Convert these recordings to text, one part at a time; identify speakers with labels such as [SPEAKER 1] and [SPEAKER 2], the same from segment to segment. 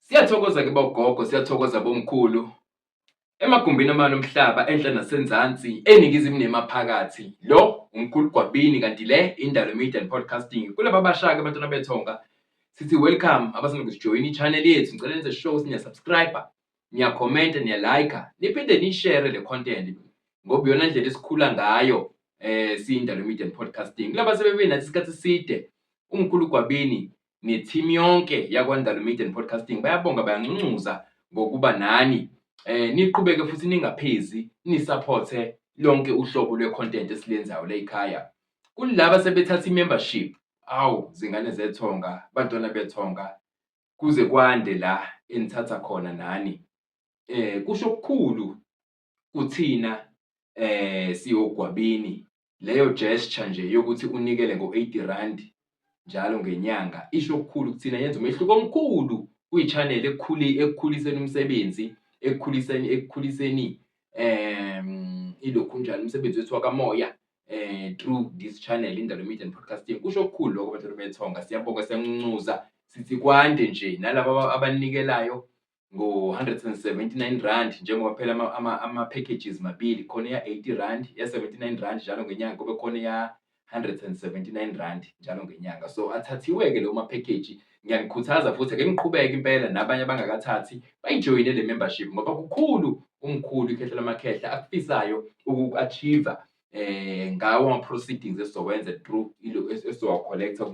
[SPEAKER 1] Siyathokoza ke bogogo, siyathokoza bomkhulu. Emagumbini amanye omhlaba enhla nasenzansi, eningizimu nemaphakathi. Lo umkhulu Gwabini kanti le Indalo Media and Podcasting. Kulaba abasha-ke abantwana bethonga, sithi welcome abasanda kusijoyina i-channel yethu. Ngicela nenze sure niya-subscribe, niya-comment, niya-like, niphinde ni-share le content ngoba iyona ndlela esikhula ngayo siyi-Indalo Media and Podcasting. Kulaba sebebe nathi isikhathi eside, umkhulu Gwabini ne-team yonke yakwaNdalo Media and Podcasting bayabonga, bayancuncuzwa ngokuba nani niqhubeke futhi ningaphezi nisupporte lonke uhlobo lwe-content esilenzayo la ekhaya. Kulaba sebethatha i-membership, awu zingane zethonga, bantwana bethonga, kuze kwande la enithatha khona nani. Kusho okukhulu kuthina siyoGwabini, leyo gesture nje yokuthi unikele ngo-R80 njalo ngenyanga isho okukhulu kuthina, yenza umehluko omkhulu kwi-channel ekukhuliseni umsebenzi, ekukhuliseni ilokhunjani umsebenzi wethu wakamoya through this channel Indalo Media and Podcasting. Kusho okukhulu lokho bantwana bethonga, siyabonga, siyancuncuzwa, sithi kwande nje nalabo abanikelayo ngo-R179 njengoba phela ama-packages mabili, khona ya-R80 ya-R79 njalo ngenyanga, kube khona ya-R179 njalo ngenyanga. So athathiwe-ke lawo ma-package. Ngiyanikhuthaza futhi ake niqhubeke impela nabanye abangakathathi bayijoyine le membership ngoba kukhulu umkhulu ikhehla lamakhehla akufisayo uku-achieve ngawo ama-proceedings esizowenza through esizowa-collecta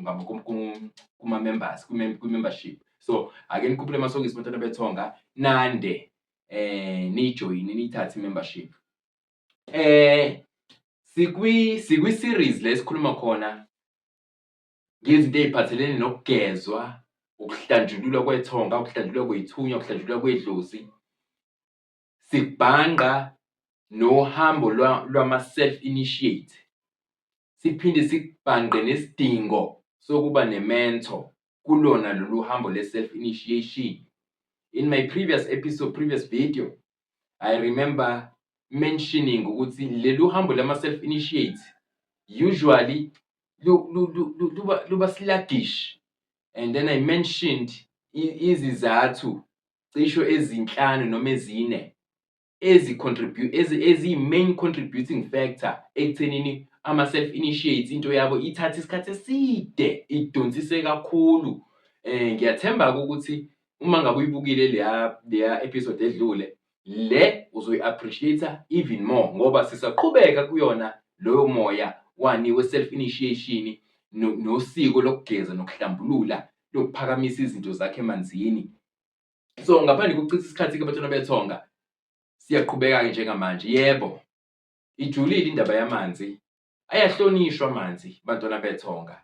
[SPEAKER 1] kuma-members kwi-membership. So ake nikhuphule amasokisi bantwana bethonga, nande niyijoyine niyithathe i-membership. Sikwi-series la esikhuluma khona ngezinto ey'phathelene nokugezwa, ukuhlanjululwa kwethonga, ukuhlanjululwa kwey'thunywa, ukuhlanjululwa kwedlozi. Sikubhanqa nohambo lwama-self-initiate. Siphinde sikubhanqe nesidingo sokuba ne-mentor kulona lolu hambo le-self-initiation. In my previous video, I remember mentioning ukuthi lelu hambo lama-self-initiate usually luba sluggish, and then I mentioned izizathu cisho ezinhlanu noma ezine eziyi-main contributing factor ekuthenini ama-self-initiates into yabo ithatha isikhathi eside, idonsise kakhulu. Ngiyathemba ukuthi uma ngabe uyibukile leya episode edlule, le uzoyi-appreciate even more ngoba sisaqhubeka kuyona loyo moya wani we-self-initiation nosiko lokugeza nokuhlambulula lokuphakamisa izinto zakhe emanzini. So ngaphandle kokuchitha isikhathi-ke bantwana bethonga, siyaqhubeka-ke njengamanje. Yebo, ijulile indaba yamanzi, ayahlonishwa amanzi bantwana bethonga.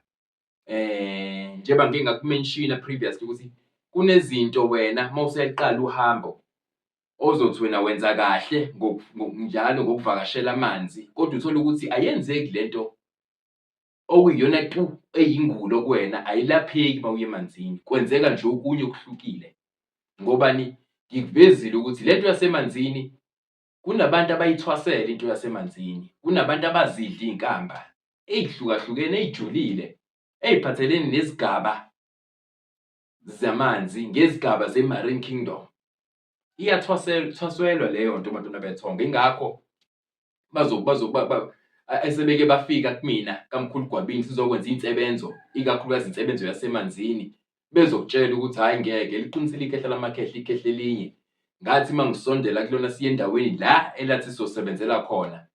[SPEAKER 1] Njengoba ngike ngakumenshina previously ukuthi kunezinto wena mawusayaqala uhambo ozothi wena wenza kahle njalo ngokuvakashela amanzi, kodwa uthole ukuthi ayenzeki lento okuyiyona tu eyingulo kuwena, ayilapheki mawuya emanzini, kwenzeka nje okunye okuhlukile. Ngobani? Ngikuvezile ukuthi lento yasemanzini kunabantu abayithwasela into yasemanzini, kunabantu abazidla iy'nkamba ey'hlukahlukene ey'julile ey'phathelene nezigaba zamanzi, ngezigaba ze-Marine Kingdom. Iyathwaswelwa leyo nto bantwana bethonga, ingakho esebeke bafika kumina kamkhulu Gwabini sizokwenza insebenzo, ikakhulukazi insebenzo yasemanzini, bezokutshela ukuthi hhayi ngeke liqinisile ikhehla lamakhehla, ikhehla elinye. Ngathi mangisondela kulona siye endaweni la elathi sizosebenzela khona,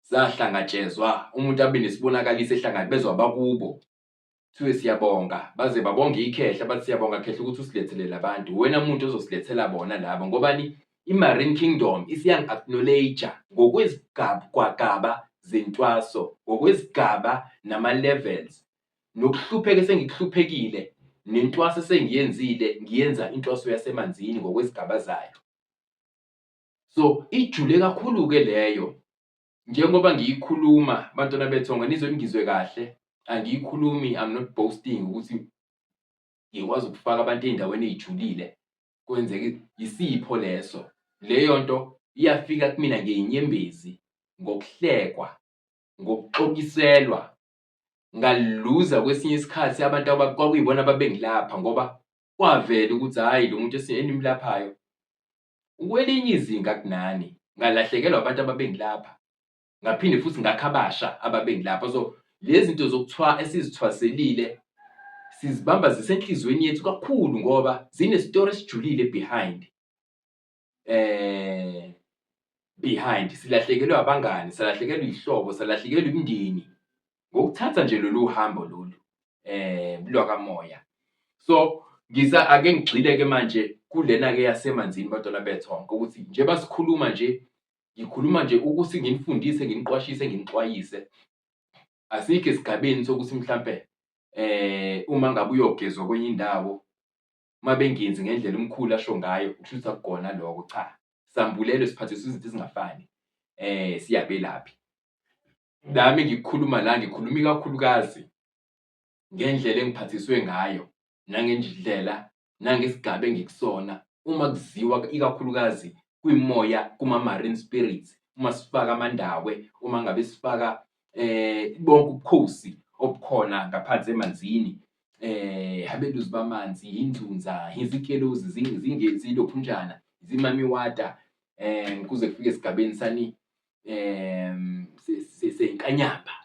[SPEAKER 1] sahlangatshezwa, umuntu abe nesibonakaliso ehlangabezwa abakubo. Kuthiwe siyabonga, baze babonge ikhehla bathi siyabonga khehla ukuthi usilethele labantu, wena muntu ozosilethela bona labo. Ngobani? I-Marine Kingdom isiyangi-acknowledge ngokwezigaba zentwaso, ngokwezigaba nama-levels, nokuhlupheka esengikuhluphekile nentwaso esengiyenzile, ngiyenza intwaso yasemanzini ngokwezigaba zayo. So ijule kakhulu-ke leyo. Njengoba ngiyikhuluma bantwana bethonga, nizwe ngizwe kahle, angiyikhulumi, I'm not boasting ukuthi ngikwazi ukufaka abantu ey'ndaweni ey'julile, kwenzeke isipho leso. Leyo nto iyafika kumina ngey'nyembezi, ngokuhlekwa, ngokuxokiselwa, ngaluza kwesinye isikhathi abantu kwakuyibona ababengilapha ngoba kwavela ukuthi hhayi lo muntu enimlaphayo ukwelinye izinga kunani, ngalahlekelwa abantu ababengilapha, ngaphinde futhi ngakha abasha ababengilapha. So lezi zinto esizithwaselile sizibamba zisenhliziyweni yethu kakhulu ngoba zinestori esijulile behind. Silahlekelwe abangani, salahlekelwa iy'hlobo, salahlekelwa imindeni ngokuthatha nje lolu hambo lolu lwakamoya. So ake ngigxile-ke manje kulena-ke yasemanzini bantwana bethonke ukuthi njengoba sikhuluma nje, ngikhuluma nje ukuthi nginifundise, nginiqwashise, nginixwayise. Asikho esigabeni sokuthi mhlampe uma ngabe uyogezwa kwenye indawo, uma bengenzi ngendlela umkhulu asho ngayo, kusho ukuthi akukona lokho, cha. Sambulelwe, siphathiswe izinto ezingafani, siyabelaphi. Nami ngikukhuluma la, ngikhuluma ikakhulukazi ngendlela engiphathiswe ngayo, nangendlela, nangesigaba engikusona, uma kuziwa ikakhulukazi kwimoya, kuma-marine spirits, uma sifaka amandawe, uma ngabe sifaka bonke ubukhosi obukhona ngaphansi emanzini, abelusi bamanzi, inzunza, izikelozi, zilophunjana, zimamiwata, kuze kufike esigabeni sani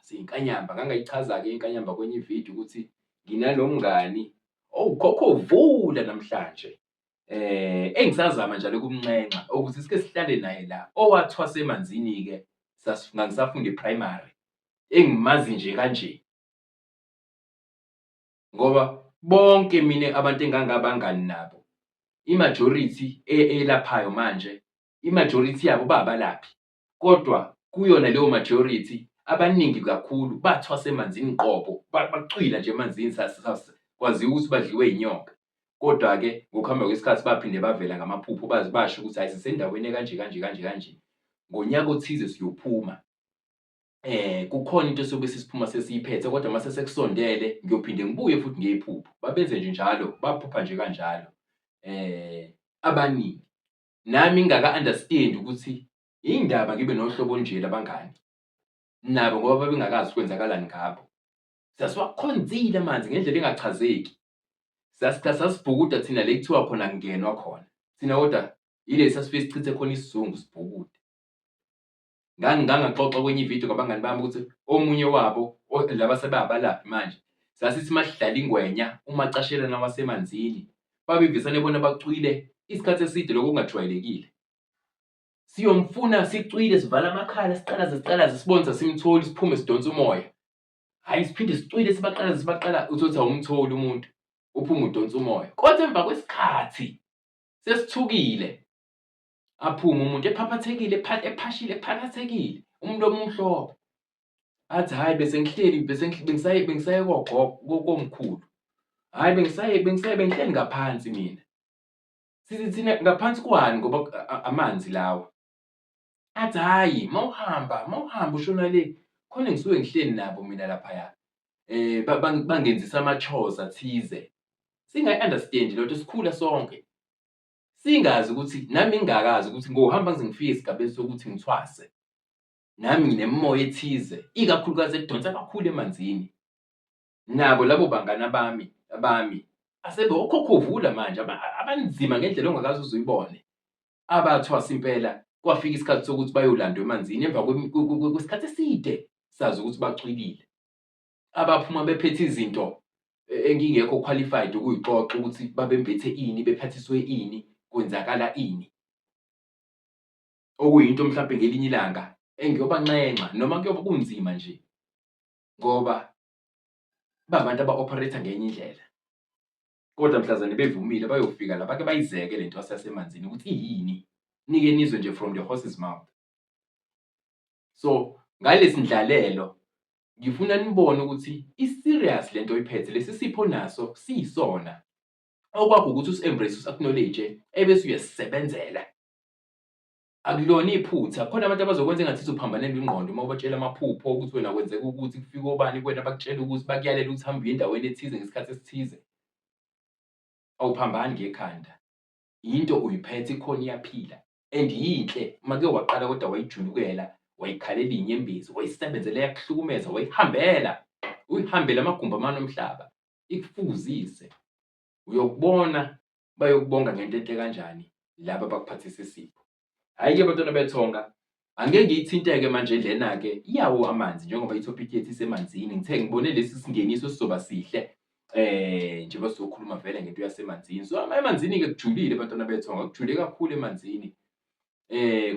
[SPEAKER 1] sey'nkanyamba. Ngangayichaza-ke inkanyamba kwenye ividiyo ukuthi nginalo mngani ukhokho vula namhlanje, engisazama njalo ukumnxenxa ukuthi sike sihlale naye la, owathwasa emanzini-ke ngangisafunda e-primary, engimazi nje kanje. Ngoba bonke mina abantu engangabangani nabo, i-majority elaphayo manje, i-majority yabo babalaphi, kodwa kuyona leyo majority abaningi kakhulu bathwasa emanzini qobo, bacwila nje emanzini, kwaziwa ukuthi badliwe inyoka. Kodwa-ke ngokuhamba kwesikhathi baphinde bavela ngamaphupho, basho ukuthi hhayi sisendaweni kanje. Ngonyaka othize siyophuma, kukhona into esiyobe sesiphuma sesiyiphethe, kodwa mase sekusondele ngiyophinde ngibuye futhi ngephupho. Babenze nje njalo, baphupha nje kanjalo abaningi. Nami ngingaka-understand ukuthi yindaba ngibe nohlobo olunje labangani nabo, ngoba babengakazi kwenzakalani ngabo. Sasiwakhonzile amanzi ngendlela engachazeki. Sasibhukuda thina le kuthiwa khona kungenwa khona. Thina kodwa ile sasifike sichithe khona isizungu sibhukude. Ngangaxoxa kwenye ividiyo ngabangani bami ukuthi omunye wabo laba sebabalaphi manje, sasithi masihlala ingwenya, umacashelana wasemanzini, babevesane bona bacwile isikhathi eside, lokho kungajwayelekile. Siyomfuna sicwile, sivala amakhala, sicalaze sibone sasimtholi, siphume sidonsa umoya. Hhayi siphinde sicwile, sibaqala utholuthi awumtholi umuntu, uphume udonsa umoya. Kodwa emva kwesikhathi sesithukile, aphume umuntu ephaphathekile, ephashile, ephaphathekile, umlomo umhlophe. Athi hhayi bengisaye komkhulu. Hhayi bengihleli ngaphansi mina. Sithi thina ngaphansi kwani ngoba amanzi lawa. Athi hhayi mawuhamba ushona le, khona ngisuke ngihleli nabo mina laphaya. Bangenzisa ama-chores athize. Singayi-understand lento, sikhula sonke. Singazi ukuthi, nami ngingakazi ukuthi ngohamba ngize ngifike esigabeni sokuthi ngithwase, nami nginemimoya ethize, ikakhulukazi edonsa kakhulu emanzini. Nabo labo bangani abami asebe okhokho vula manje, abanzima ngendlela ongakaze uzuyibone, abathwasa impela. Kwafika isikhathi sokuthi bayolandwa emanzini emva kwesikhathi eside sazi ukuthi bacwilile. Abaphuma bephethe izinto engingekho qualified ukuyixoxa ukuthi babembethe ini, bephathiswe ini, kwenzakala ini. Okuyinto mhlampe ngelinye ilanga engiyobanxenxa noma kuyoba kunzima nje, ngoba babantu aba-operate-a ngenye indlela. Kodwa mhlazane bevumile bayofika la, bake bayizeke le nto yasemanzini ukuthi iyini, nike nizwe nje from the horse's mouth. So ngalesi ndlalelo ngifuna nibone ukuthi i-serious lento oyiphethe, lesi sipho naso siyisona. Okwakho ukuthi usi-embrace, usi-acknowledge, ebese uyasisebenzela. Akulona iphutha. Khona abantu abazokwenza engathi uphambanelwe ingqondo uma ubatshela amaphupho ukuthi wena kwenzeka ukuthi, kufika obani kuwena bakutshela ukuthi, bakuyalela ukuthi hamba uye endaweni ethize ngesikhathi esithize. Awuphambani ngekhanda. Into uyiphethe, ikhona iyaphila and yinhle. Make waqala kodwa wayijulukela, wayikhalela iy'nyembezi, wayisebenzela, yakuhlukumeza, wayihambela, uyihambele amagumbi amane omhlaba, ikufuzise. uyokubona bayokubonga ngento enhle kanjani laba abakuphathisa isipho. Hhayi-ke bantwana bethonga, angeke ngiyithinte-ke manje lena-ke iyawo amanzi njengoba i-topic yethu isemanzini. Ngithe ngibone lesi singeniso sizoba sihle njengoba sizokhuluma vele ngento yasemanzini. So emanzini-ke kujulile bantwana bethonga, kujule kakhulu emanzini.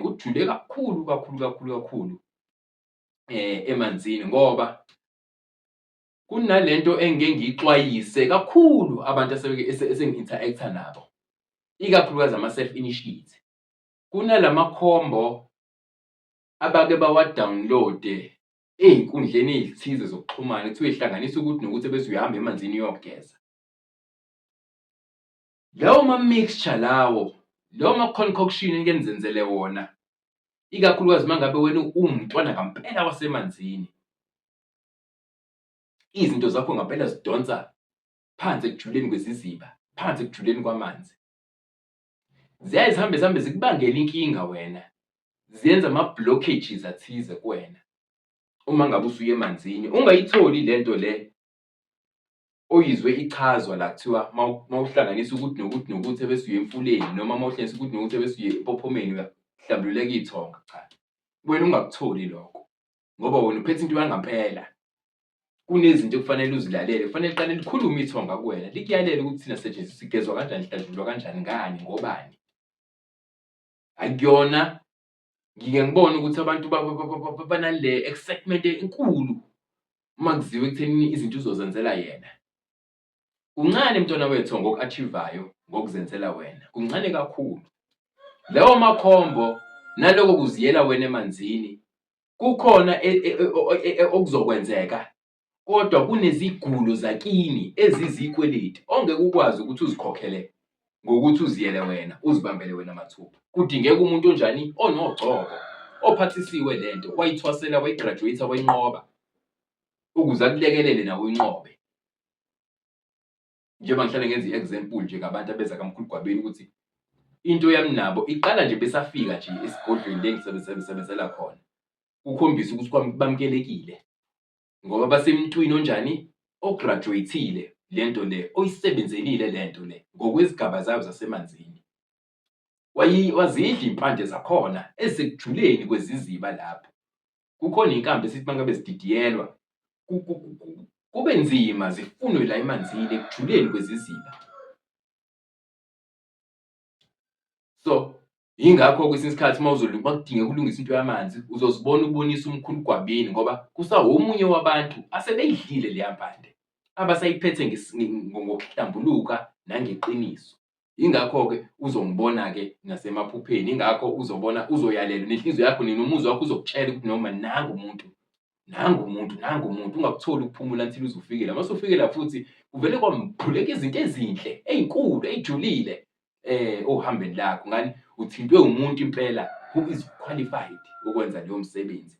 [SPEAKER 1] Kujule kakhulu emanzini ngoba kunalento engike ngiyixwayise kakhulu abantu esengi-interact-a nabo, ikakhulukazi ama-self-initiate. Kunalamakhombo abake bawa-download-e ey'nkundleni ey'thize zokuxhumana kuthiwa ihlanganisa ukuthi nokuthi bese uyahamba emanzini uyogeza. Lawo ma-mixture lawo ma-concoction enike nizenzele wona, ikakhulukazi uma ngabe wena uwumntwana ngampela wasemanzini, izinto zakho ngampela zidonsa phansi ekujuleni kweziziba, phansi ekujuleni kwamanzi. Ziyaye zihambe zikubangela inkinga wena, ziyenza ama-blockages athize kuwena uma ngabe usuya emanzini. Ungayitholi lento le oyizwe ichazwa la kuthiwa mawuhlanganisa ukuthi nokuthi ebese uya emfuleni, noma mawuhlanganisa ukuthi nokuthi ebese uya empophomeni uyahlambululeka iy'thonga. Cha, wena ungakutholi lokho ngoba wena uphethe into yangampela. Kunezinto ekufanele uzilalele, kufanele liqale likhulume ithonga kuwena, likuyalela ukuthi thina sisetshenziswa, sigezwa kanjani, sihlanjululwa kanjani, ngani, ngobani. Akuyona, ngike ngibone ukuthi abantu banale excitement enkulu uma kuziwa ekuthenini izinto uzozenzela yena. Kuncane mntwana wethonga oku-achieve-ayo ngokuzenzela wena, kuncane kakhulu. Lawo makhombo naloko kuziyela wena emanzini, kukhona okuzokwenzeka, kodwa kunezigulo zakini ezizikweleti ongeke ukwazi ukuthi uzikhokhele ngokuthi uziyele wena, uzibambele wena mathupha. Kudingeka umuntu onjani? Onogcoko, ophathisiwe lento, wayithwasela, wayigraduate-a, wayinqoba ukuze akulekelele nawe uyinqobe. Njengoba ngihlale ngenza i-example nje ngabantu abeza kaMkhulu Gwabeni ukuthi into yami nabo iqala nje besafika nje esigodlweni le engisebenzela khona. Kukhombisa ukuthi bamukelekile ngoba basemntwini onjani? Ograduate-ile lento le, oyisebenzelile lento le ngokwezigaba zayo zasemanzini. Wazidla iy'mpande zakhona ezisekujuleni kweziziba lapho. Kukhona iy'nkambi esithi uma ngabe zididiyelwa kube nzima zifunwe la emanzini ekujuleni kweziziba. So yingakho kwesinye isikhathi makudingeka ulungisa into yamanzi, uzozibona ubonisa uMkhulu Gwabeni ngoba kusawomunye wabantu asebeyidlile leya mpande, abasayiphethe ngokuhlambuluka nangeqiniso. Yingakho-ke uzongibona-ke nasemaphupheni, yingakho uzobona, uzoyalelwa nenhliziyo yakho nomuzwa wakho uzokutshela ukuthi noma nangu umuntu, ungakutholi ukuphumula until uze ufike la. Mase ufike la futhi kuvele kwambhuleka izinto ezinhle, ey'nkulu, ey'julile ohambeni lakho. Ngani? Uthintwe umuntu impela who is qualified ukwenza leyo msebenzi.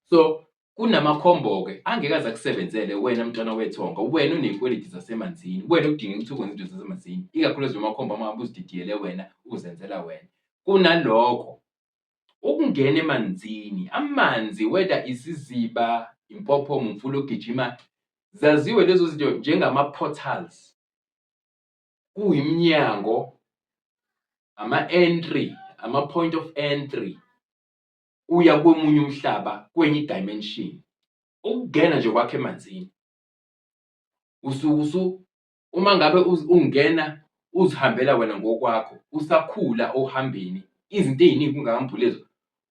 [SPEAKER 1] So kunamakhombo-ke angeke aze akusebenzele wena mntwana wethonga, wena oney'kweleti zasemanzini, wena okudingeka ukuthi ukwenza izinto zasemanzini, ikakhulukazi amakhombo uma ngabe uzididiyele wena, uzenzela wena. Kunalokho, ukungena emanzini, amanzi whether isiziba, impophomo, umfula ogijima, zaziwe lezo zinto njengama-portals. Kuyiminyango, ama-entry, ama-point of entry, uya komunye umhlaba, kwenye i-dimension. Ukungena nje kwakho emanzini, uma ngabe ungena uzihambela wena ngokwakho, usakhula ohambeni, izinto ey'ningi ungakambhuli lezo,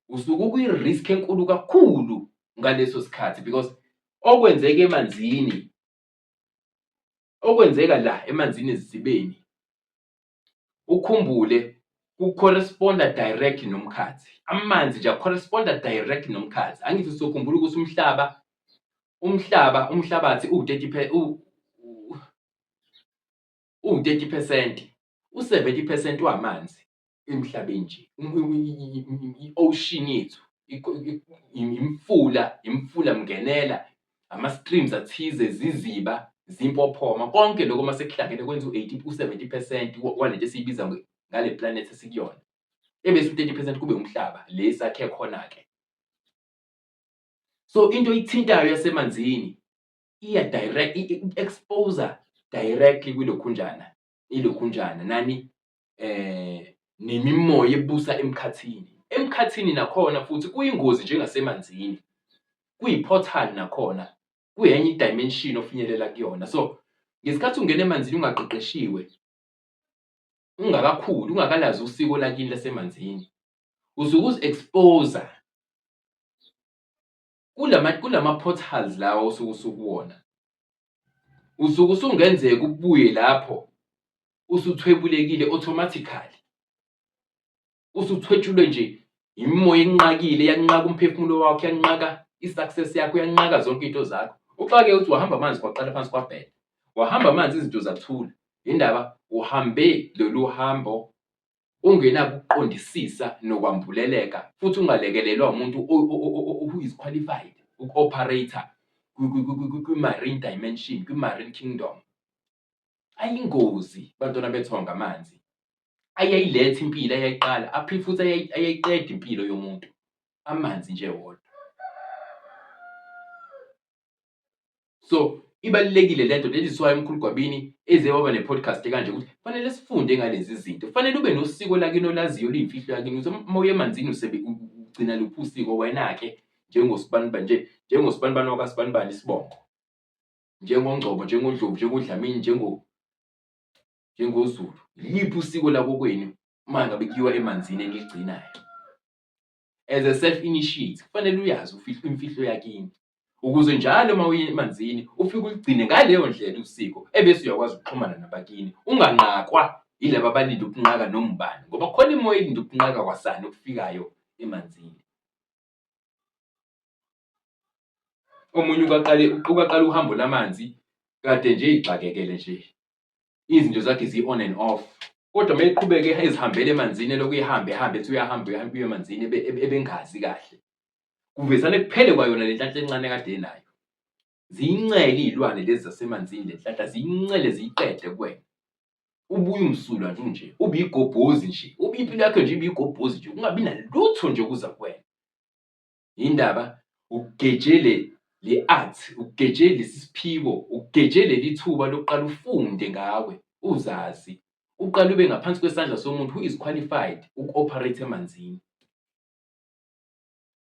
[SPEAKER 1] usuke ukwi-risk enkulu kakhulu ngaleso sikhathi because okwenzeka emanzini, okwenzeka la emanzini ezizibeni, ukhumbule ku-corresponda direct nomkhathi. Amanzi nje a-corresponda direct nomkhathi. Angithi sokhumbula ukuthi umhlabathi u-30%, u-70% wamanzi emhlabeni nje. I-ocean yethu, imfula mngenela, ama-streams athize, ziziba, zimpophoma, konke lokho mase kuhlangene kwenza u-70% walento esiyibiza ngale planet esikuyona. Ebese u-30% kube umhlaba, le esakhe khona-ke. So into oyithintayo yasemanzini iya-direct, i-expose directly ilokhunjana nani nemimoya ebusa emkhathini. Emkhathini nakhona futhi kuyingozi njengasemanzini. Kuyi-portal nakhona, kuyenye i-dimension ofinyelela kuyona. So, ngesikhathi ungena emanzini ungaqeqeshiwe, ungakakhuli, ungakalazi usiko lakini lasemanzini, usuke uzi-expose kulama-portals lawa osuke usukuwona. Usuke usungenzeka ubuye lapho usuthwebulekile automatically. Usuthwetshulwe nje imimoya enqakile, yanqaka umphefumulo wakho, yanqaka i-success yakho, yanqaka zonke into zakho. Uxake uthi wahamba amanzi kwaqala phansi kwabhela. Wahamba amanzi izinto zathula. Indaba uhambe lolu hambo ungenako ukuqondisisa nokwambuleleka futhi ungalekelelwa umuntu who is qualified uku-operator kwi-marine dimension, kwi-marine kingdom. Ayingozi bantwana bethonga amanzi. Ayayiletha impilo, ayayiqala, futhi ayayiqeda impilo yomuntu. Amanzi nje wodwa. So, ibalulekile lento, that is why uMkhulugwabini eze waba ne-podcast kanje ukuthi fanele sifunde ngalezi zinto. Fanele ube nosiko lakini olaziyo luyimfihlo yakini. Ukuthi uma uya emanzini ugcina luphi usiko wena-ke njengosibanibani wakwaSibanibani isibongo. NjengoNgcobo, njengoNdlovu, njengoDlamini, njengoZulu. Liphi usiko labo kwenu uma ngabe kuyiwa emanzini eligcinayo? As a self-initiate, kufanele uyazi imfihlo yakini. Ukuze njalo uma uya emanzini ufike uligcine ngaleyo ndlela usiko, ebese uyakwazi ukuxhumana nabakini. Unganqakwa yilaba abalinde ukunqaka noma ubani, ngoba khona imoya elinde ukunqaka kwasani okufikayo emanzini. Omunye ukaqala uhambo lamanzi kade nje ixakekele nje. Izinto zakhe zi-on and off. Kodwa uma eqhubeke ezihambele emanzini lokhu ehambe ethi uyahamba uye emanzini ebengazi kahle. Kuvesane kuphele kwayona le nhlanhla encane kade enayo. Ziyincele iy'lwane lezi zasemanzini le nhlanhla, ziyincele ziyiqede kuwena. Ubuye umsulwa nje, ube igobhozi nje, ube impilo yakho nje ibe igobhozi nje, kungabi nalutho nje okuza kuwena. Indaba ukugejele le-art, ukugejele lesi siphiwo, ukugejele leli thuba lokuqala ufunde ngawe, uzazi. Uqale ube ngaphansi kwesandla somuntu who is qualified uku-operate emanzini.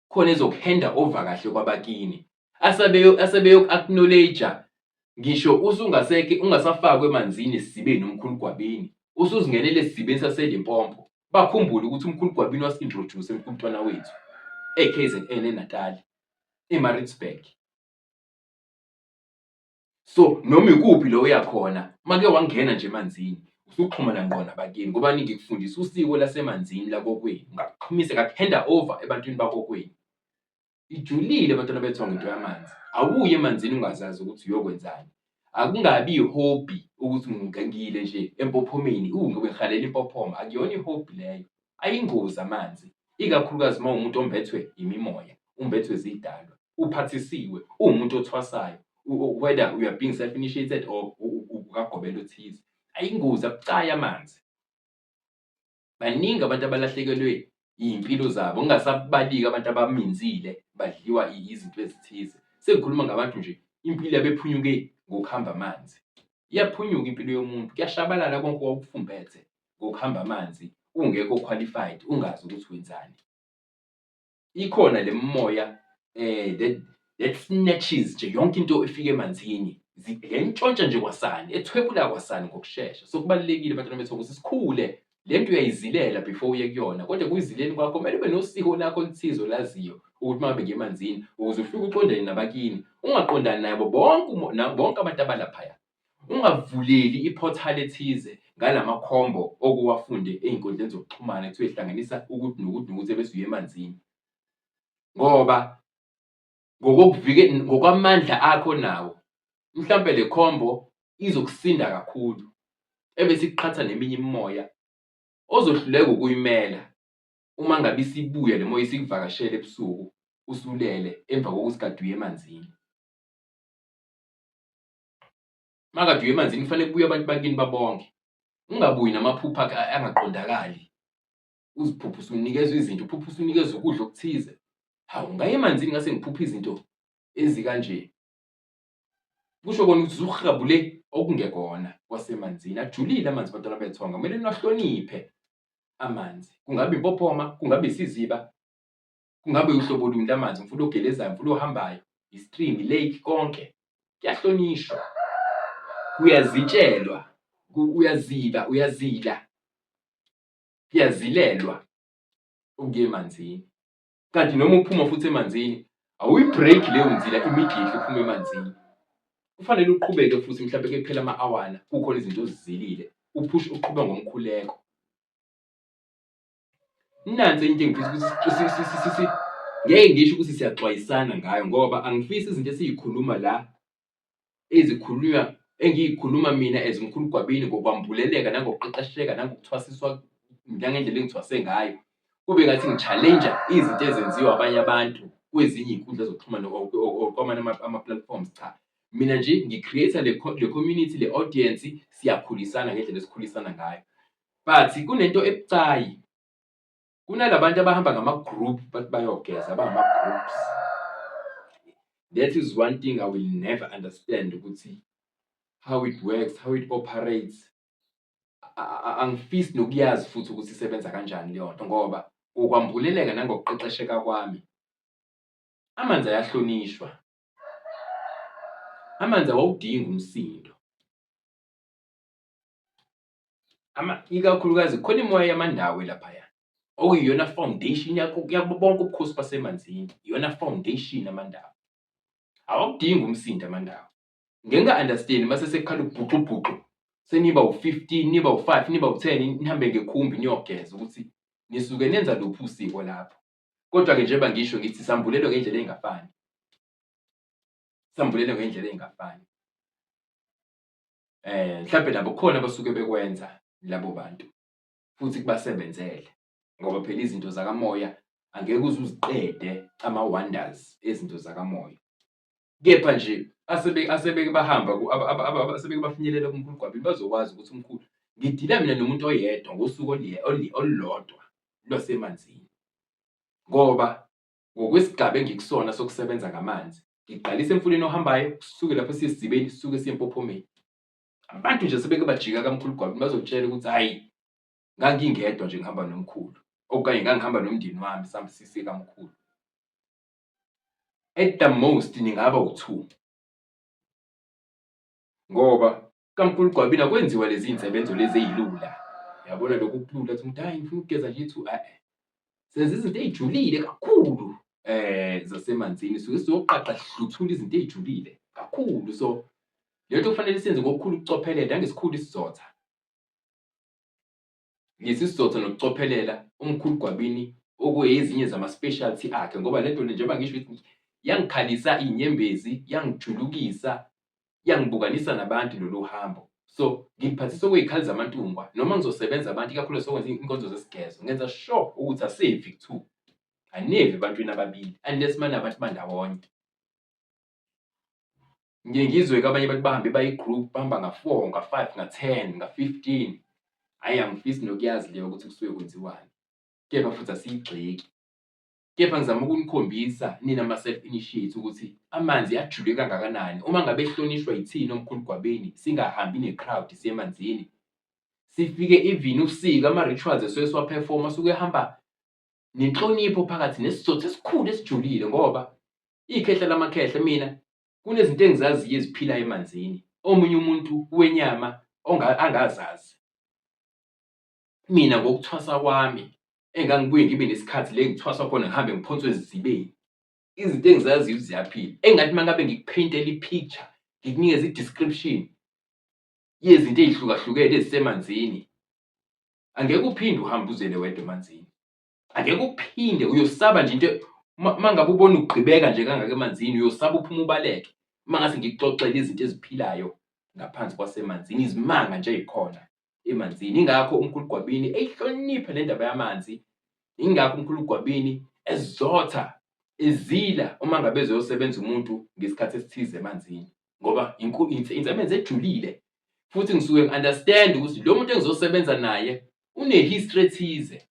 [SPEAKER 1] Khona ezokuhanda over kahle kwabakini. Asebeyoku-acknowledge-a ngisho ungasafakwa emanzini esizibeni uMkhulugwabini. Usuzingenele esizibeni saseLimpopo. Bakhumbule ukuthi uMkhulugwabini wasi-introduce umntwana wethu e-KZN eNatali, eMaritzburg. So, noma ikuphi lo uyakhona, make wangena nje emanzini, usuxhumana ngqo nabakini ngoba ngikufundisa usiko lasemanzini lakokwenu. Ungakuxhumise ngakuhanda over ebantwini bakokwenu. Ijulile abantwana bethonga into yamanzi. Awuye emanzini ungazazi ukuthi uyokwenzani. Akungabi i-hobby ukuthi ngingile nje empophomeni, ngoba ngihalela impophoma. Akuyona i-hobby leyo. Ayingozi amanzi. Ikakhulukazi uma umuntu ombethwe imimoya, umbethwe zidalwa, uphathisiwe, uwumuntu othwasayo, whether you are being self-initiated or ukagobela othize. Ayingozi, abucayi amanzi. Baningi abantu abalahlekelwe iy'mpilo zabo, ungasabaliki abantu abaminzile badliwa izinto ezithize. Sengikhuluma ngabantu nje impilo yabo ephunyuke ngokuhamba amanzi. Iyaphunyuka impilo yomuntu, kuyashabalala konke owakufumbethe ngokuhamba amanzi, ungekho qualified, ungazi ukuthi wenzani. Ikhona le mimoya that snatches nje yonke into efika emanzini, yayintshontsha nje kwasani, ethwebula kwasani ngokushesha. So, kubalulekile abantwana bethu ukuthi sikhule. Le nto uyayizilela before uye kuyona, kodwa kuyizileni kwakho kumele ube nosiko lakho oluthize olaziyo ukuthi uma ngabe emanzini ukuze ufike uqondane nabakini, ungaqondani nabo bonke abantu abalaphaya. Ungavuleli i-portal ethize ngalamakhombo okuwafunde ey'nkundleni zokuxhumana ekuthiwa ihlanganisa ukuthi nokuthi nokuthi ebese uye emanzini. Ngoba ngokwamandla akho nawo, mhlampe le khombo izokusinda kakhulu, ebese iqhatha neminye imimoya ozohluleka ukuyimela uma ngabe isibuya le moya isikuvakashele ebusuku usulele emva kokuthi kade uye emanzini. Uma kade uye emanzini kufanele kubuye abantu bakini babonke. Ungabuyi namaphupha angaqondakali. Uziphuphe usunikezwe izinto, uphuphe usunikezwe ukudla okuthize. Hawu, ngaya emanzini ngase ngiphupha izinto ezikanje. Kusho kona ukuthi usuhabule okungekona kwasemanzini. Ajulile amanzi bantwana bethonga, kumele niwahloniphe amanzi. Kungabe impophoma, kungabe isiziba, kungabe uhlobo luni lamanzi, umfula ogelezayo, umfula ohambayo, i-stream, i-lake, konke kuyahlonishwa, kuyazitshelwa, uyazila, kuyazilelwa ukuya emanzini. Kanti noma uphuma futhi emanzini, awuyi-break leyo nzila immediately uphuma emanzini. Kufanele uqhubeke futhi mhlawumbe kuphela ama-awana, kukhona izinto ozizilile, uqhube ngomkhuleko. Nansi into engifisa ukuthi ngeke ngisho ukuthi siyaxwayisana ngayo, ngoba angifisi izinto esiyikhuluma la ezikhulunywa engiyikhuluma mina as umkhulu Gwabini ngokwambuleleka nangokuqeqesheka nangokuthwasiswa nangendlela engithwase ngayo, kube ngathi ngi-challenge izinto ezenziwa abanye abantu kwezinye iy'nkundla zokuxhumana or kwamanye ama-platforms. Cha, mina nje ngi-create-a le community, le audience, siyakhulisana ngendlela esikhulisana ngayo. But kunento ebucayi, kunalabantu abahamba ngama-group bathi bayogeza, bangama-groups. That is one thing I will never understand ukuthi how it works, how it operates. Angifisi nokuyazi futhi ukuthi isebenza kanjani leyo nto, ngoba ukwambuleleka nangokuqeqesheka kwami, amanzi ayahlonishwa. Amanzi awawudingi umsindo. Ikakhulukazi khona imimoya yamandawo laphaya, okuyiyona foundation yakho bonke ubukhosi basemanzini, iyona foundation amandawo. Awakudingi umsindo amandawo. Ngeke nga-understand mase sekukhala ubhuqubhuqu, seniba u-15, niba u-5, niba u-10, nihambe ngekhumbi niyogeza ukuthi nisuke nenza luphi usiko lapho. Kodwa-ke njengoba ngisho ngithi sambulelwe ngendlela ey'ngafani. Sambulelwe ngendlela ey'ngafani. Mhlawumbe nabo kukhona abasuke bekwenza labo bantu futhi kubasebenzele, ngoba phela izinto zakamoya angeke uze uziqede ama-wonders ezinto zakamoya. Kepha nje asebeke bahamba asebeke bafinyelela kumkhulu Gwabini bazokwazi ukuthi umkhulu, ngidila mina nomuntu oyedwa ngosuku olulodwa lwasemanzini, ngoba ngokwesigaba engikusona sokusebenza ngamanzi, ngiqalisa emfuleni ohambayo, kusuke lapho siye esizibeni, sisuke siye empophomeni. Abantu nje sebeke bajika kamkhulu Gwabini bazokutshela ukuthi hayi, ngangingedwa nje ngihamba nomkhulu, okanye ngangihamba nomndeni wami sifike kamkhulu. At the most ningaba u-2, ngoba kamkhulu Gwabini akwenziwa lezi iy'nsebenzo lezi ey'lula. Uyabona lokhu ukulula uthi umuntu hayi ngifuna ukugeza nje ithu, senza izinto ey'julile kakhulu zasemanzini, suke siyoqaqa sihluthule izinto ey'julile kakhulu. So lento kufanele siyenze ngokukhulu ukucophelela nangesikhulu isizotha. Lesi sizotha nokucophelela umkhulu Gwabini okuyezinye zama-specialty akhe, ngoba lento njengoba ngisho ukuthi yangikhalisa iy'nyembezi, yangijulukisa, yangibukanisa nabantu lolu hambo. So ngiphathisa okuy'khali zamantungwa noma ngizosebenza abantu, ikakhulu sokwenza inkonzo zesigezo, ngenza sure ukuthi asevi ku-2, anevi ebantwini ababili, unless manabantu bandawonye. Ngiye ngizwe-ke abanye bathi bahambe bayi-group, bahamba nga-4, nga-5, nga-10, nga-15. Hhayi, angifisi nokuyazi leyo ukuthi kusuke kwenziwani, kepha futhi asiyigxeki. Kepha ngizama ukunikhombisa nina ama-self-initiate ukuthi amanzi ajule kangakanani. Uma ngabe ehlonishwa yithina omkhulu Gwabini, singahambi ne-crowd siye emanzini, sifike even usiko ama-rituals esuke siwaphefoma asuke ehamba nenhlonipho phakathi nesizotha esikhulu esijulile, ngoba ikhehla lamakhehla mina kunezinto engizaziyo eziphilayo emanzini, omunye umuntu wenyama angazazi. Mina ngokuthwasa kwami engangibuye ngibe nesikhathi le ngithwaswa khona ngihambe ngiphonswe ezibeni, izinto engizaziyo ziyaphila, engathi mangabe ngikupheyintela i-picture, ngikunikeza i-description yezinto ey'hlukahlukene ezisemanzini, angeke uphinde uhambe uzele wedwa emanzini. Angeke uphinde, uyosaba nje into mangabe ubona ukugqibeka nje kangaka emanzini, uyosaba uphume ubaleke mangase ngikuxoxele izinto eziphilayo ngaphansi kwasemanzini, izimanga nje ey'khona emanzini. Ingakho umkhulu Gwabini eyihlonipha le ndaba yamanzi, ingakho umkhulu Gwabini ezotha, ezila uma ngabe ezoyosebenza umuntu ngesikhathi esithize emanzini, ngoba insebenzo ejulile. Futhi ngisuke ngi-understand ukuthi lo muntu engizosebenza naye une-history ethize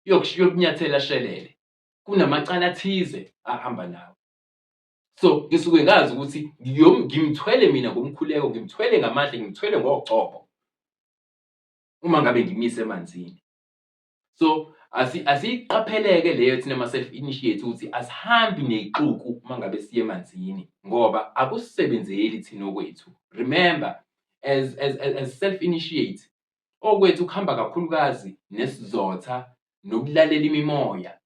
[SPEAKER 1] yokunyathela shelele, kunamacala athize ahamba nawo. So ngisuke ngazi ukuthi ngimthwele mina ngomkhuleko, ngimthwele ngamandla, ngimthwele ngogcobo uma ngabe ngimise emanzini. So asiyiqapheleke leyo thina ma-self-initiate ukuthi asihambi ney'xuku uma ngabe siya emanzini ngoba akusisebenzeli thina okwethu. Remember, as self-initiate, okwethu kuhamba kakhulukazi nesizotha, nokulalela imimoya,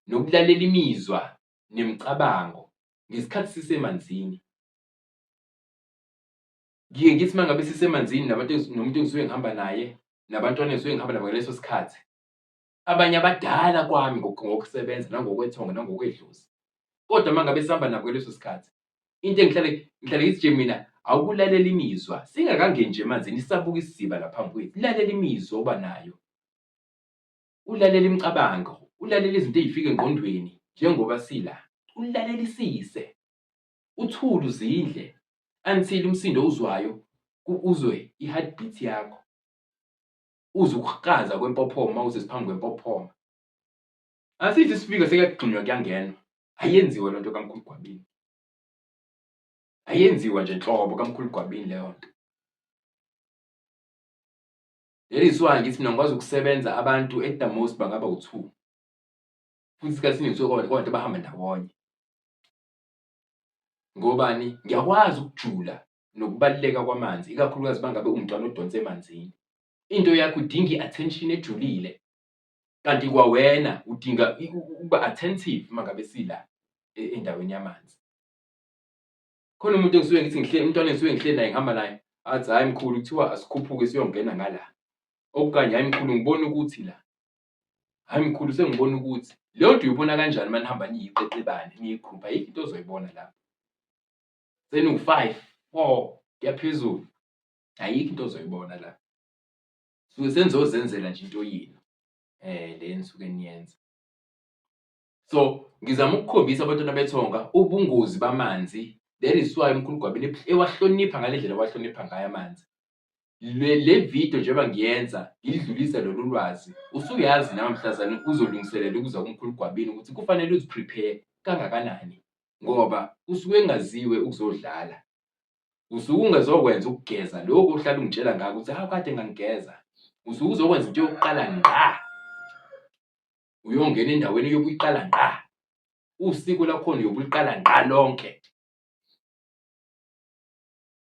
[SPEAKER 1] nokulalela imizwa nemicabango ngesikhathi sisemanzini. Ngiye ngithi uma ngabe sisemanzini nomuntu engisuke ngihamba naye, nabantwana engisuke ngihamba nabo ngaleso sikhathi, abanye abadala kwami ngokusebenza nangokwethonga nangokwedlozi. Kodwa uma ngabe sihamba nabo ngaleso sikhathi, into ngihlale ngithi nje mina, awukulalela imizwa, singakangeni nje emanzini sisabuka isiziba la phambi kwethu, lalela imizwa oba nayo, ulalela imicabango, ulalela izinto ey'fika engqondweni njengoba sila, ulalelisise, uthule uzindle until umsindo owuzwayo uzwe i-heartbeat yakho, uzwe ukuhaza kwempophoma uma usesiphambi kwempophoma. Asithi isifika sekuyagxunywa kuyangenwa, ayenziwa lento kaMkhulu Gwabini. Ayenziwa nje nhlobo kaMkhulu Gwabini leyo nto. That is why ngithi mina ngikwazi ukusebenza abantu at the most bangaba u-2. Futhi isikhathi esiningi kusuke kwabantu abahamba ndawonye. Ngobani? Ngiyakwazi ukujula nokubaluleka kwamanzi, ikakhulukazi uma ngabe umntwana odonsa emanzini. Into yakho udinga i-attention ejulile, kanti kwawena udinga ukuba attentive uma ngabe sila endaweni yamanzi. Khona umuntu engisuke ngithi umntwana engisuke ngihleli naye ngihamba naye, athi hhayi mkhulu kuthiwa asikhuphuke siyongena ngala. Okukanye, hhayi mkhulu ngibona ukuthi la. Hhayi mkhulu sengibona ukuthi. Leyo nto uyibona kanjani uma nihamba niyiqeqebane, niyigruphu? Ayikho into ozoyibona lapho. Senu-5, 4 kuya phezulu, ayikho into ozoyibona la. Suke senizozenzela nje into yini le enisuke niyenza. So ngizama ukukhombisa abantwana bethonga ubungozi bamanzi. That is why uMkhulu Gwabini ewahlonipha ngale ndlela awahlonipha ngayo amanzi. Le video njengoba ngiyenza ngidlulisa lolu lwazi, usuyazi nawe mhlazane uzolungiselela ukuza kuMkhulu Gwabini ukuthi kufanele uziprepare kangakanani ngoba usuke engaziwe ukuzodlala. Usuke ungazokwenza ukugeza lokho ohlala ungitshela ngako ukuthi hawu kade ngangigeza. Usuke uzokwenza into yokuqala ngqa. Uyongena endaweni yokuyiqala ngqa. Usiko lakhona uyobuliqala ngqa lonke.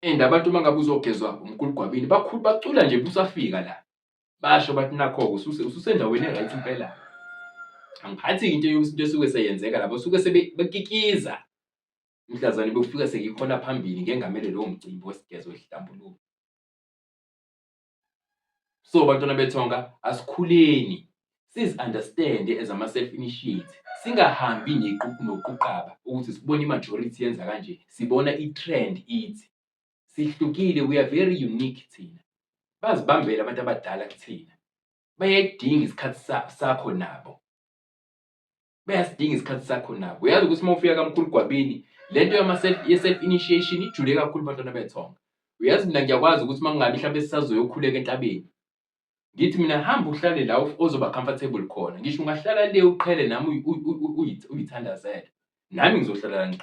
[SPEAKER 1] And abantu uma ngabe uzogezwa uMkhulu Gwabini bakhulu bacula nje busafika la. Basho bathi nakho-ke ususendaweni e-right impela. Angiphathi into esuke seyenzeka lapho, suke sebekikiza. Mhlazane befika seyikhona phambili ngengamele lowo mcimbi wesigezo wesihlambuluko. So bantwana bethonga, asikhuleni, sizi-understande as ama-self-initiate. Singahambi noquqaba ukuthi sibone i-majority yenza kanje, sibona i-trend ithi. Sihlukile, we are very unique thina. Bazibambela abantu abadala kuthina. Bayayidinga isikhathi sakho nabo. Bayasidinga isikhathi sakho nabo. Uyazi ukuthi uma ufika kaMkhulu Gwabini, lento ye-self-initiation ijule kakhulu bantwana bethonga. Uyazi mina ngiyakwazi ukuthi uma ngabe mhlawumbe sisazoyokhuleka entabeni, ngithi mina hamba uhlale la ozoba comfortable khona. Ngisho ungahlala le uqhele nami uyithandazele. Nami ngizohlala la.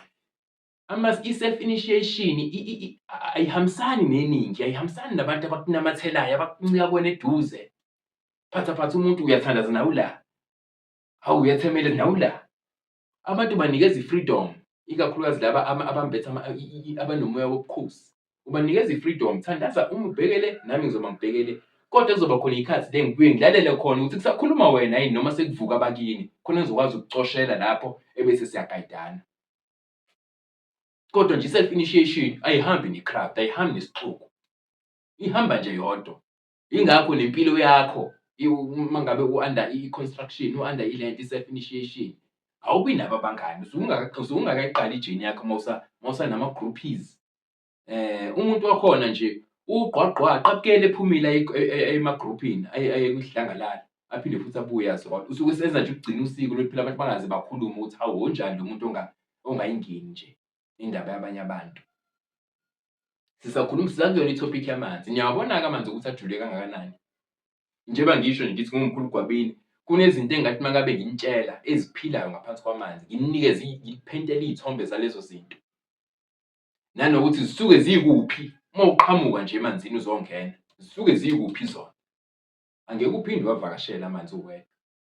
[SPEAKER 1] I-self-initiation ayihambisani neningi, ayihambisani nabantu abakunamathelayo, abakuncika kuwena eduze. Phatha umuntu uyathandaza nawe la. Hawu uyathemela nawe la. Abantu banikeza i-freedom, ikakhulukazi laba abambethe abanomoya wobukhosi. Ubanikeza i-freedom, thandaza uma ubhekele nami ngizoba ngibhekele. Kodwa kuzoba khona ikhathi le ngibuye ngilalele khona ukuthi kusakhuluma wena yini noma sekuvuka abakini. Khona ngizokwazi ukucoshela lapho ebese siyagayidana. Kodwa nje i-self-initiation ayihambi ne-crowd, ayihambi nesixuku. Ihamba nje yodwa. Ingakho nempilo yakho uma ngabe u-under i-construction, u-under i-land, i-self-initiation, awubi nabo abangani. Usuke ungakayiqali ijeni yakho mawusanama-groupies. Umuntu wakhona nje ugqwagqwa qabukele ephumile emagroupini aye kudlangalala aphinde futhi abuye azodwa. Usuke senza nje ukugcina usiko lokuthi phela abantu bangaze bakhulume ukuthi hawu onjani lo muntu ongayingeni nje indaba yabanye abantu. Sisakhuluma sisakuyona i-topic yamanzi. Niyawabona-ke amanzi ukuthi ajule kangakanani. Njengoba ngisho nje ngithi nguMkhulu Gwabini, kunezinto engathi uma ngabe ngintshela eziphilayo ngaphansi kwamanzi, nginikeze ngiphentele iy'thombe zalezo zinto. nanokuthi zisuke zikuphi uma uqhamuka nje emanzini uzongena, zisuke zikuphi zona. Angeke uphinde wavakashela amanzi uwedwa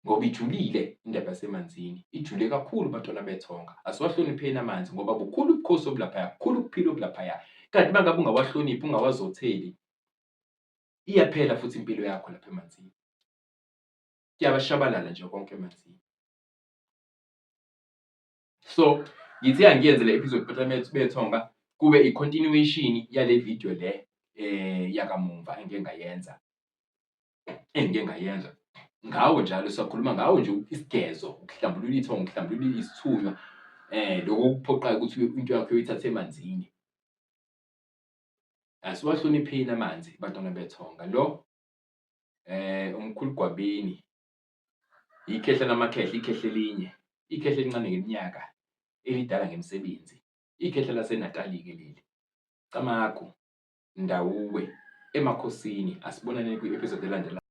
[SPEAKER 1] ngoba ijulile indaba yasemanzini, ijule kakhulu bantwana bethonga. Asiwahlonipheni amanzi ngoba bukhulu ubukhosi obulaphaya, bukhulu ukuphila obulaphaya. Kanti uma ngabe ungawahloniphi, ungawazotheli, iyaphela futhi impilo yakho lapha emanzini. Kuyabashabalala nje konke emanzini. So, ngithi angiyenze le episode bantwana bethonga kube i-continuation yale video le yakamuva engike ngayenza. Ngawo njalo siyakhuluma ngawo nje isigezo, ukuhlambulula ithonga, ukuhlambulula isithunywa, lokho okuphoqayo ukuthi into yakho uyithathe emanzini. Asiwahlonipheni amanzi bantwana bethonga. Lo umkhulu Gwabini, ikhehla lamakhehla, ikhehla elinye, ikhehla elincane ngeminyaka, elidala ngemisebenzi, ikhehla laseNatali-ke leli. Camagu, Ndawuwe, Emakhosini. Asibonane kwi-episode elandelayo.